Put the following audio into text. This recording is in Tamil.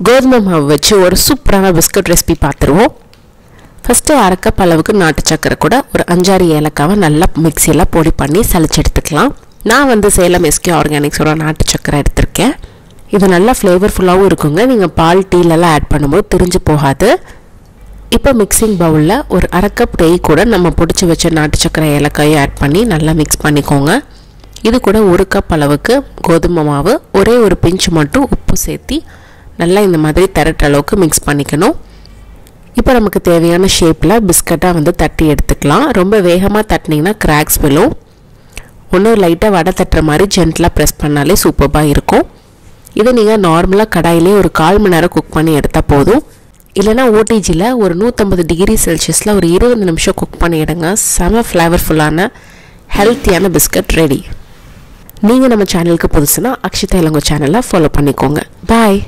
கோதுமை மாவு வச்சு ஒரு சூப்பரான பிஸ்கட் ரெசிபி பார்த்துருவோம். ஃபஸ்ட்டு அரை கப் அளவுக்கு நாட்டு சக்கரை கூட ஒரு 5-6 ஏலக்காவை நல்லா மிக்சியில் பொடி பண்ணி சளிச்சு எடுத்துக்கலாம். நான் வந்து சேலம் எஸ்கே ஆர்கானிக்ஸோட நாட்டு சக்கரை எடுத்திருக்கேன். இது நல்லா ஃப்ளேவர்ஃபுல்லாகவும் இருக்குங்க. நீங்கள் பால் டீலெல்லாம் ஆட் பண்ணும்போது திரிஞ்சு போகாது. இப்போ மிக்சிங் பவுலில் ஒரு அரை கப் நெய் கூட நம்ம பிடிச்சி வச்ச நாட்டு சக்கரை ஏலக்காயை ஆட் பண்ணி நல்லா மிக்ஸ் பண்ணிக்கோங்க. இது கூட 1 கப் அளவுக்கு கோதுமை மாவு, ஒரே ஒரு பிஞ்ச் மட்டும் உப்பு சேர்த்தி நல்லா இந்த மாதிரி திரட்ட அளவுக்கு மிக்ஸ் பண்ணிக்கணும். இப்போ நமக்கு தேவையான ஷேப்பில் பிஸ்கட்டாக வந்து தட்டி எடுத்துக்கலாம். ரொம்ப வேகமாக தட்டினீங்கன்னா கிராக்ஸ் விழும். ஒன்றும் லைட்டாக வடை தட்டுற மாதிரி ஜென்டலாக ப்ரெஸ் பண்ணாலே சூப்பராக இருக்கும். இதை நீங்கள் நார்மலாக கடாயிலே ஒரு 1/4 மணி நேரம் குக் பண்ணி எடுத்தால் போதும். இல்லைனா ஓடிஜியில் ஒரு 150 டிகிரி செல்சியஸில் ஒரு 20 நிமிஷம் குக் பண்ணி எடுங்க. செம ஃப்ளேவர்ஃபுல்லான ஹெல்த்தியான பிஸ்கட் ரெடி. நீங்கள் நம்ம சேனலுக்கு புதுசுனா அக்ஷிதா இளங்கோ சேனலை ஃபாலோ பண்ணிக்கோங்க. பாய்.